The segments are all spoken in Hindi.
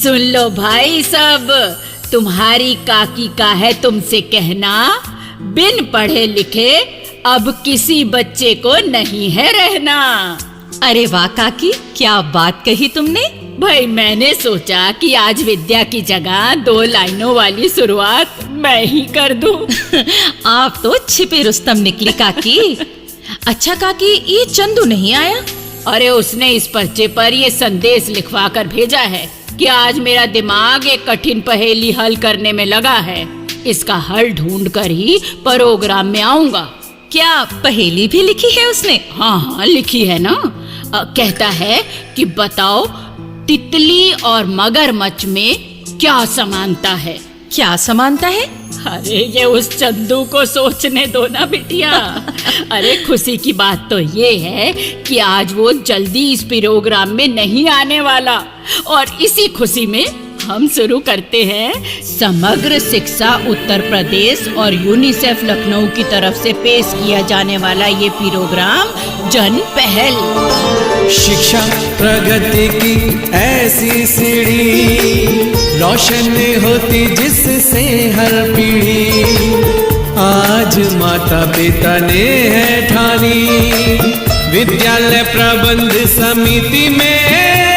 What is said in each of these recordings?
सुन लो भाई सब, तुम्हारी काकी का है तुमसे कहना, बिन पढ़े लिखे अब किसी बच्चे को नहीं है रहना। अरे वाह काकी, क्या बात कही तुमने। भाई मैंने सोचा कि आज विद्या की जगह 2 लाइनों वाली शुरुआत मैं ही कर दूं। आप तो छिपे रुस्तम निकली काकी। अच्छा काकी, ये चंदू नहीं आया? अरे उसने इस पर्चे पर ये संदेश लिखवा कर भेजा है कि आज मेरा दिमाग एक कठिन पहेली हल करने में लगा है, इसका हल ढूंढ कर ही प्रोग्राम में आऊंगा। क्या पहेली भी लिखी है उसने? हाँ लिखी है ना। कहता है कि बताओ तितली और मगरमच्छ में क्या समानता है। क्या समानता है? अरे ये उस चंदू को सोचने दो ना बिटिया। अरे खुशी की बात तो ये है कि आज वो जल्दी इस प्रोग्राम में नहीं आने वाला, और इसी खुशी में हम शुरू करते हैं समग्र शिक्षा उत्तर प्रदेश और यूनिसेफ लखनऊ की तरफ से पेश किया जाने वाला ये प्रोग्राम जन पहल। शिक्षा प्रगति की ऐसी सीढ़ी, रोशन होती जिससे हर पीढ़ी। आज माता पिता ने है ठानी, विद्यालय प्रबंध समिति में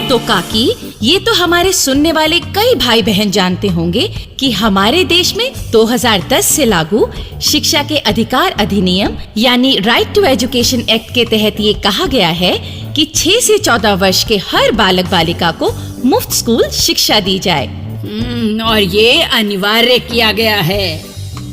तो काकी, ये तो हमारे सुनने वाले कई भाई बहन जानते होंगे कि हमारे देश में 2010 से लागू शिक्षा के अधिकार अधिनियम यानी राइट टू एजुकेशन एक्ट के तहत ये कहा गया है कि 6 से 14 वर्ष के हर बालक बालिका को मुफ्त स्कूल शिक्षा दी जाए। और ये अनिवार्य किया गया है।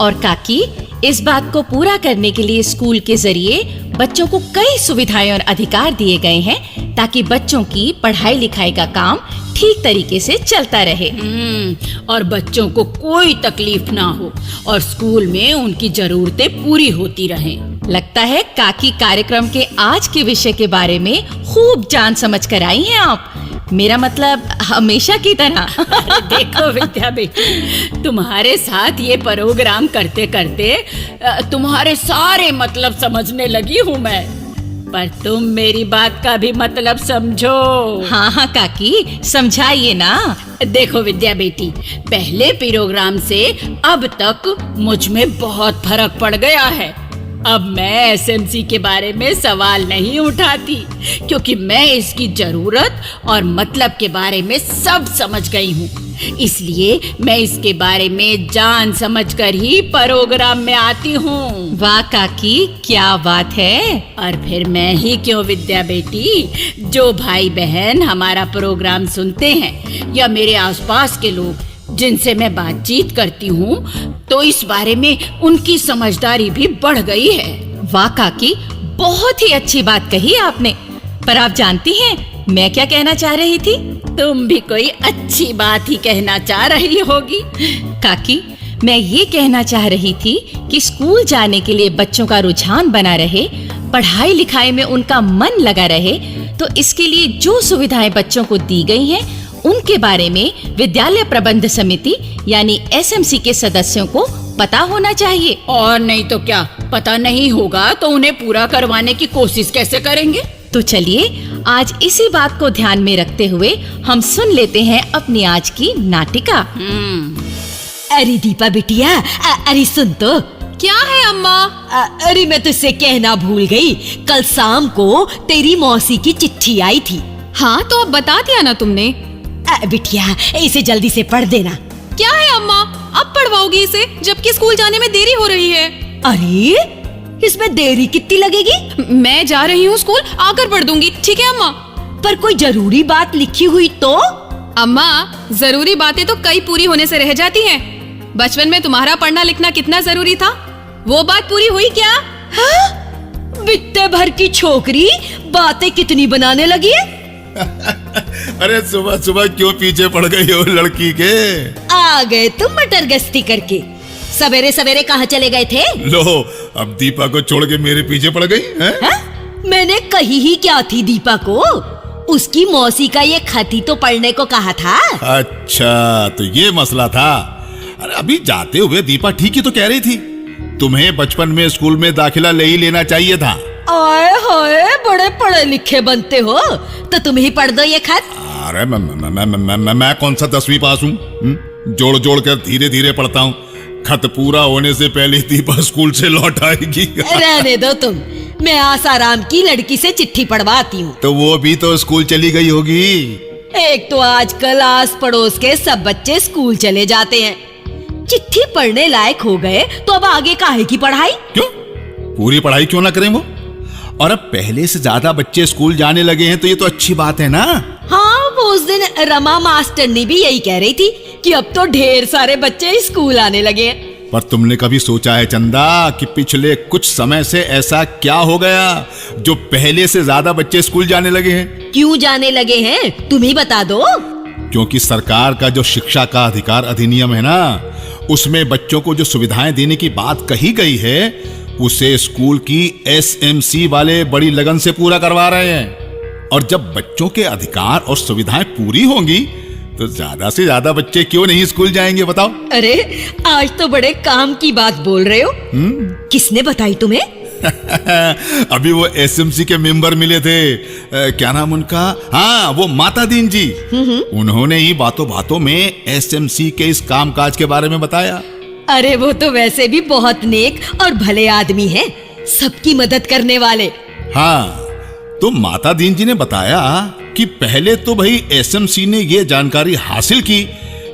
और काकी, इस बात को पूरा करने के लिए स्कूल के जरिए बच्चों को कई सुविधाएं और अधिकार दिए गए हैं ताकि बच्चों की पढ़ाई लिखाई का काम ठीक तरीके से चलता रहे। और बच्चों को कोई तकलीफ ना हो और स्कूल में उनकी जरूरतें पूरी होती रहें। लगता है काकी कार्यक्रम के आज के विषय के बारे में खूब जान समझ कर आई हैं आप। मेरा मतलब हमेशा की तरह। देखो विद्या बेटी, तुम्हारे साथ ये प्रोग्राम करते करते तुम्हारे सारे मतलब समझने लगी हूँ मैं, पर तुम मेरी बात का भी मतलब समझो। हाँ काकी, समझाइए ना। देखो विद्या बेटी, पहले प्रोग्राम से अब तक मुझ में बहुत फर्क पड़ गया है। अब मैं एसएमसी के बारे में सवाल नहीं उठाती, क्योंकि मैं इसकी जरूरत और मतलब के बारे में सब समझ गई हूँ। इसलिए मैं इसके बारे में जान समझकर ही प्रोग्राम में आती हूँ। वाह काकी, क्या बात है। और फिर मैं ही क्यों विद्या बेटी, जो भाई बहन हमारा प्रोग्राम सुनते हैं या मेरे आसपास के लोग जिनसे मैं बातचीत करती हूँ, तो इस बारे में उनकी समझदारी भी बढ़ गई है। वाह काकी, बहुत ही अच्छी बात कही आपने। पर आप जानती हैं मैं क्या कहना चाह रही थी? तुम भी कोई अच्छी बात ही कहना चाह रही होगी। काकी, मैं ये कहना चाह रही थी कि स्कूल जाने के लिए बच्चों का रुझान बना रहे, पढ़ाई लिखाई में उनका मन लगा रहे, तो इसके लिए जो सुविधाएं बच्चों को दी गई हैं, उनके बारे में विद्यालय प्रबंध समिति यानी एसएमसी के सदस्यों को पता होना चाहिए। और नहीं तो क्या, पता नहीं होगा तो उन्हें पूरा करवाने की कोशिश कैसे करेंगे? तो चलिए आज इसी बात को ध्यान में रखते हुए हम सुन लेते हैं अपनी आज की नाटिका। अरे दीपा बिटिया, अरे सुन तो। क्या है अम्मा? अरे मैं तुझसे कहना भूल गई, कल शाम को तेरी मौसी की चिट्ठी आई थी। हाँ तो अब बता दिया ना तुमने। बिटिया इसे जल्दी से पढ़ देना। क्या है अम्मा, अब पढ़वाओगी इसे जबकि स्कूल जाने में देरी हो रही है? अरे इसमें देरी कितनी लगेगी? मैं जा रही हूँ स्कूल, आकर पढ़ दूंगी। ठीक है अम्मा। पर कोई जरूरी बात लिखी हुई तो? अम्मा, जरूरी बातें तो कई पूरी होने से रह जाती हैं। बचपन में तुम्हारा पढ़ना लिखना कितना जरूरी था, वो बात पूरी हुई क्या? हाँ? बित्ते भर की छोकरी बातें कितनी बनाने लगी है। अरे सुबह सुबह क्यों पीछे पड़ गई हो लड़की के? आ गए तुम मटर गश्ती करके। सवेरे सवेरे कहाँ चले गए थे? लो, अब दीपा को छोड़ के मेरे पीछे पड़ गई है? मैंने कही ही क्या थी दीपा को? उसकी मौसी का ये खत ही तो पढ़ने को कहा था। अच्छा, तो ये मसला था। अरे अभी जाते हुए दीपा ठीक ही तो कह रही थी, तुम्हें बचपन में स्कूल में दाखिला ले ही लेना चाहिए था। आए हाय बड़े पढ़े लिखे बनते हो, तो तुम ही पढ़ दो ये खत। अरे मैं कौन सा 10वीं पास हूँ? जोड़ जोड़ कर धीरे धीरे पढ़ता हूँ। खत पूरा होने से पहले दीपा स्कूल से लौट आएगी। रहने दो तुम, मैं आसाराम की लड़की से चिट्ठी पढ़वाती हूँ। तो वो भी तो स्कूल चली गई होगी। एक तो आजकल आस पड़ोस के सब बच्चे स्कूल चले जाते हैं, चिट्ठी पढ़ने लायक हो गए तो अब आगे काहे की पढ़ाई? क्यों? पूरी पढ़ाई क्यों ना करें वो? और अब पहले से ज्यादा बच्चे स्कूल जाने लगे हैं तो ये तो अच्छी बात है ना। हाँ, वो उस दिन रमा मास्टरनी भी यही कह रही थी कि अब तो ढेर सारे बच्चे स्कूल आने लगे हैं। पर तुमने कभी सोचा है चंदा कि पिछले कुछ समय से ऐसा क्या हो गया जो पहले से ज्यादा बच्चे स्कूल जाने लगे हैं? क्यों जाने लगे हैं, तुम ही बता दो। क्योंकि सरकार का जो शिक्षा का अधिकार अधिनियम है ना, उसमें बच्चों को जो सुविधाएं देने की बात कही गई है उसे स्कूल की एसएमसी वाले बड़ी लगन से पूरा करवा रहे हैं। और जब बच्चों के अधिकार और सुविधाएं पूरी होंगी तो ज्यादा से ज्यादा बच्चे क्यों नहीं स्कूल जाएंगे बताओ? अरे आज तो बड़े काम की बात बोल रहे हो। किसने बताई तुम्हें? अभी वो एसएमसी के मेंबर मिले थे, क्या नाम उनका? हाँ, वो माता दीन जी। उन्होंने ही बातों बातों में एसएमसी के इस कामकाज के बारे में बताया। अरे वो तो वैसे भी बहुत नेक और भले आदमी हैं, सबकी मदद करने वाले। हाँ, तो माता दीन जी ने बताया कि पहले तो भाई एसएमसी ने ये जानकारी हासिल की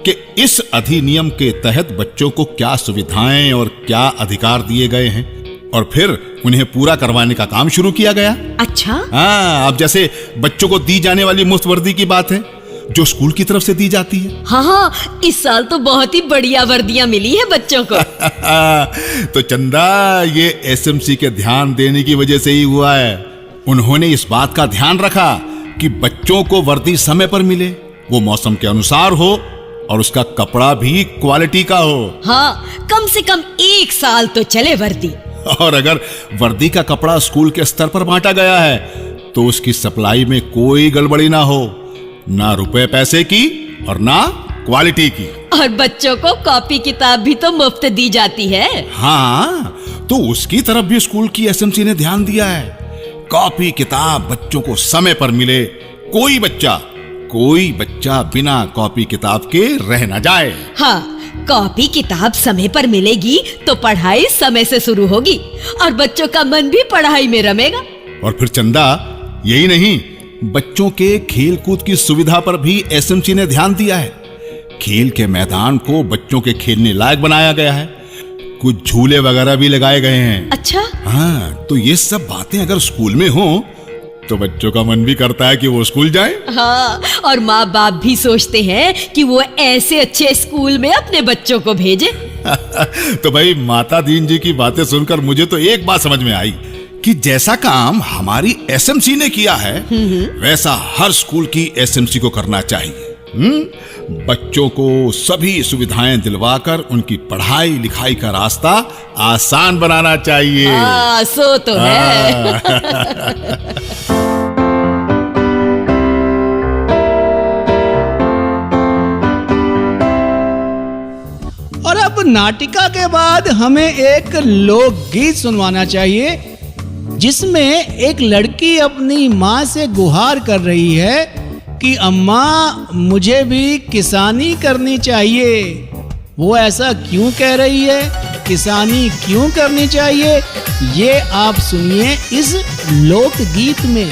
कि इस अधिनियम के तहत बच्चों को क्या सुविधाएं और क्या अधिकार दिए गए हैं, और फिर उन्हें पूरा करवाने का काम शुरू किया गया। अच्छा। हाँ, अब जैसे बच्चों को दी जाने वाली मुफ्त वर्दी की बात है जो स्कूल की तरफ से दी जाती है। हाँ, इस साल तो बहुत ही बढ़िया वर्दियां मिली है बच्चों को। तो चंदा, ये एसएमसी के ध्यान देने की वजह से ही हुआ है। उन्होंने इस बात का ध्यान रखा कि बच्चों को वर्दी समय पर मिले, वो मौसम के अनुसार हो और उसका कपड़ा भी क्वालिटी का हो। हाँ, कम से कम 1 साल तो चले वर्दी। और अगर वर्दी का कपड़ा स्कूल के स्तर पर बांटा गया है तो उसकी सप्लाई में कोई गड़बड़ी ना हो, ना रुपए पैसे की और ना क्वालिटी की। और बच्चों को कॉपी किताब भी तो मुफ्त दी जाती है। हाँ, तो उसकी तरफ भी स्कूल की एसएमसी ने ध्यान दिया है। कॉपी किताब बच्चों को समय पर मिले, कोई बच्चा बिना कॉपी किताब के रह न जाए। हाँ, कॉपी किताब समय पर मिलेगी तो पढ़ाई समय से शुरू होगी और बच्चों का मन भी पढ़ाई में रमेगा। और फिर चंदा, यही नहीं, बच्चों के खेल कूद की सुविधा पर भी एसएमसी ने ध्यान दिया है। खेल के मैदान को बच्चों के खेलने लायक बनाया गया है, कुछ झूले वगैरह भी लगाए गए हैं। अच्छा। हाँ, तो ये सब बातें अगर स्कूल में हो तो बच्चों का मन भी करता है कि वो स्कूल जाएं। हाँ, और माँ बाप भी सोचते हैं कि वो ऐसे अच्छे स्कूल में अपने बच्चों को भेजे। तो भाई, माता दीन जी की बातें सुनकर मुझे तो एक बात समझ में आई कि जैसा काम हमारी एसएमसी ने किया है वैसा हर स्कूल की एसएमसी को करना चाहिए। बच्चों को सभी सुविधाएं दिलवाकर उनकी पढ़ाई लिखाई का रास्ता आसान बनाना चाहिए। हाँ, सो तो है। और अब नाटिका के बाद हमें एक लोकगीत सुनवाना चाहिए जिसमें एक लड़की अपनी माँ से गुहार कर रही है कि अम्मा, मुझे भी किसानी करनी चाहिए। वो ऐसा क्यों कह रही है, किसानी क्यों करनी चाहिए, ये आप सुनिए इस लोकगीत में।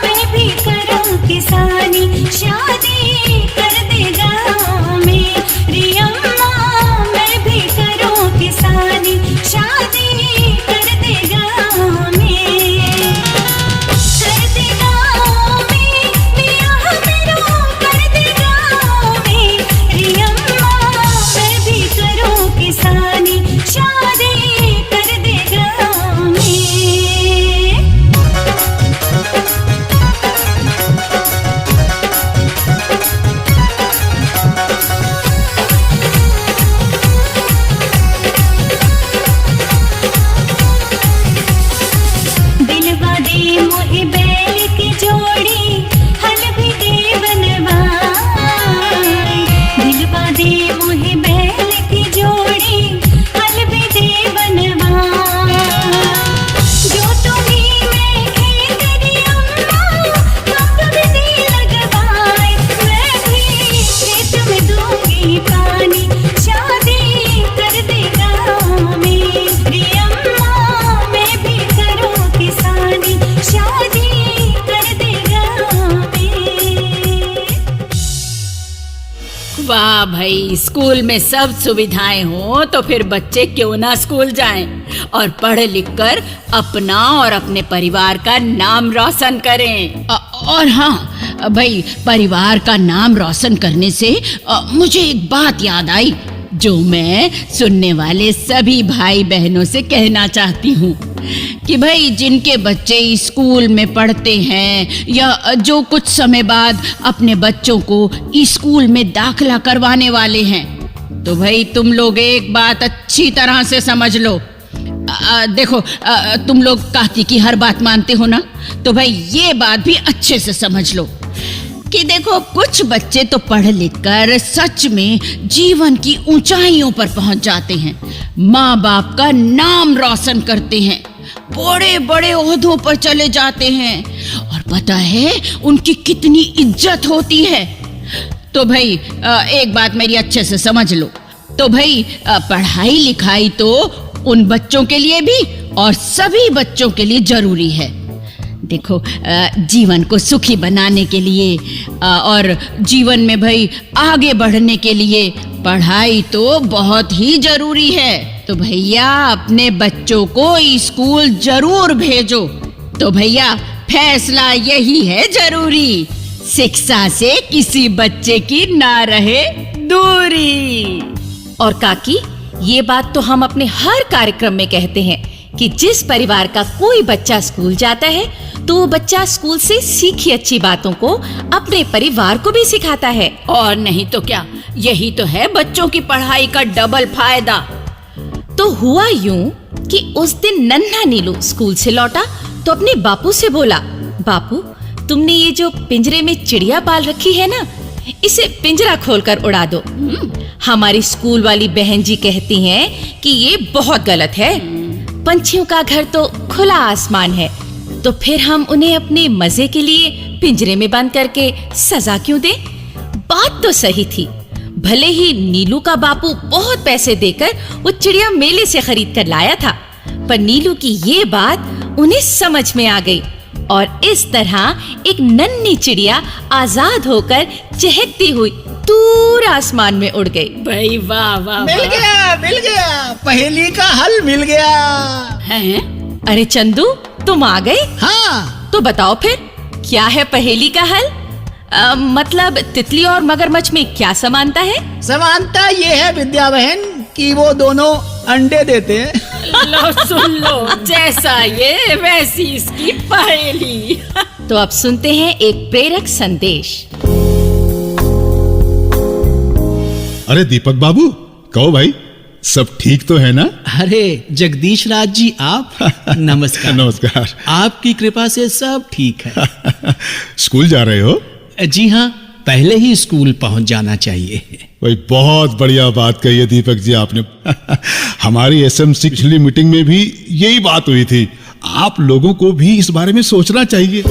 मैं भी करूं किसानी, शादी कर दे गाँव में। रियम्मा, मैं भी करूं किसानी, शादी कर दे गाँव में। कर दे गाँव में, बियाह मेरो कर दे गाँव में। रियम्मा, मैं भी करूं किसानी, शादी कर दे गाँव में। भाई, स्कूल में सब सुविधाएं हो तो फिर बच्चे क्यों ना स्कूल जाएं और पढ़ लिख कर अपना और अपने परिवार का नाम रोशन करें। और हाँ भाई, परिवार का नाम रोशन करने से मुझे एक बात याद आई जो मैं सुनने वाले सभी भाई बहनों से कहना चाहती हूँ कि भाई, जिनके बच्चे स्कूल में पढ़ते हैं या जो कुछ समय बाद अपने बच्चों को स्कूल में दाखिला करवाने वाले हैं, तो भाई तुम लोग एक बात अच्छी तरह से समझ लो। देखो, तुम लोग काकी की हर बात मानते हो ना, तो भाई ये बात भी अच्छे से समझ लो कि देखो, कुछ बच्चे तो पढ़ लिख कर सच में जीवन की ऊंचाइयों पर पहुंच जाते हैं, माँ बाप का नाम रोशन करते हैं, बड़े बड़े ओहदों पर चले जाते हैं और पता है उनकी कितनी इज्जत होती है। तो भाई एक बात मेरी अच्छे से समझ लो। तो भाई पढ़ाई लिखाई तो उन बच्चों के लिए भी और सभी बच्चों के लिए जरूरी है। देखो, जीवन को सुखी बनाने के लिए और जीवन में भाई आगे बढ़ने के लिए पढ़ाई तो बहुत ही जरूरी है। तो भैया अपने बच्चों को स्कूल जरूर भेजो। तो भैया फैसला यही है जरूरी, शिक्षा से किसी बच्चे की ना रहे दूरी। और काकी, ये बात तो हम अपने हर कार्यक्रम में कहते हैं कि जिस परिवार का कोई बच्चा स्कूल जाता है तो वो बच्चा स्कूल से सीखी अच्छी बातों को अपने परिवार को भी सिखाता है। और नहीं तो क्या, यही तो है बच्चों की पढ़ाई का डबल फायदा। तो हुआ यूं कि उस दिन नन्हा नीलू स्कूल से लौटा तो अपने बापू से बोला, बापू, तुमने ये जो पिंजरे में चिड़िया पाल रखी है ना, इसे पिंजरा खोलकर उड़ा दो। हमारी स्कूल वाली बहन जी कहती हैं कि ये बहुत गलत है। पंछियों का घर तो खुला आसमान है, तो फिर हम उन्हें अपने मजे के लिए पिंजरे में बंद करके सजा क्यों दें? बात तो सही थी। भले ही नीलू का बापू बहुत पैसे देकर वो चिड़िया मेले से खरीद कर लाया था, पर नीलू की ये बात उन्हें समझ में आ गई और इस तरह एक नन्ही चिड़िया आजाद होकर चहकती हुई दूर आसमान में उड़ गई। भाई वाह वाह, मिल गया, पहेली का हल मिल गया। हैं? अरे चंदू, तुम आ गए? हाँ, तो बताओ फिर, क्या है पहेली का हल? मतलब तितली और मगरमच्छ में क्या समानता है? समानता ये है विद्या बहन कि वो दोनों अंडे देते हैं। लो सुन लो, जैसा ये वैसी इसकी पहेली। तो अब सुनते हैं एक प्रेरक संदेश। अरे दीपक बाबू, कहो भाई, सब ठीक तो है ना? अरे जगदीश राज जी, आप नमस्कार। नमस्कार। आपकी कृपा से सब ठीक है। स्कूल जा रहे हो? जी हाँ, पहले ही स्कूल पहुंच जाना चाहिए। भाई बहुत बढ़िया बात कही है दीपक जी आपने। हमारी एसएमसी पिछली मीटिंग में भी यही बात हुई थी। आप लोगों को भी इस बारे में सोचना चाहिए।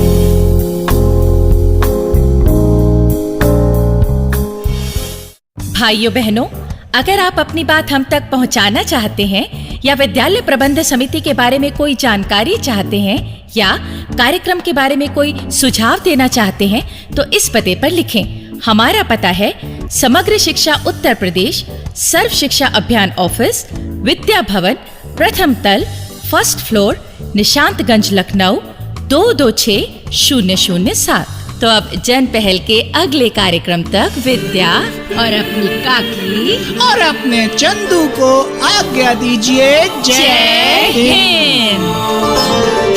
भाइयों बहनों, अगर आप अपनी बात हम तक पहुंचाना चाहते हैं या विद्यालय प्रबंध समिति के बारे में कोई जानकारी चाहते हैं या कार्यक्रम के बारे में कोई सुझाव देना चाहते हैं तो इस पते पर लिखें। हमारा पता है समग्र शिक्षा उत्तर प्रदेश, सर्व शिक्षा अभियान ऑफिस, विद्या भवन, प्रथम तल, फर्स्ट फ्लोर, निशांतगंज, लखनऊ 226007। तो अब जन पहल के अगले कार्यक्रम तक विद्या और अपनी काकी और अपने चंदू को आज्ञा दीजिए। जय हिंद।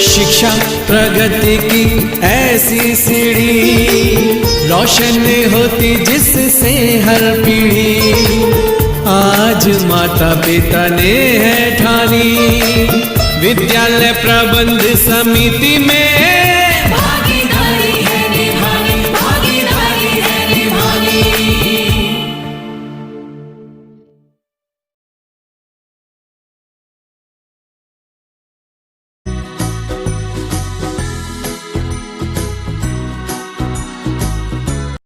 शिक्षा प्रगति की ऐसी सीढ़ी, रोशन होती जिससे हर पीढ़ी। आज माता पिता ने है ठानी, विद्यालय प्रबंध समिति में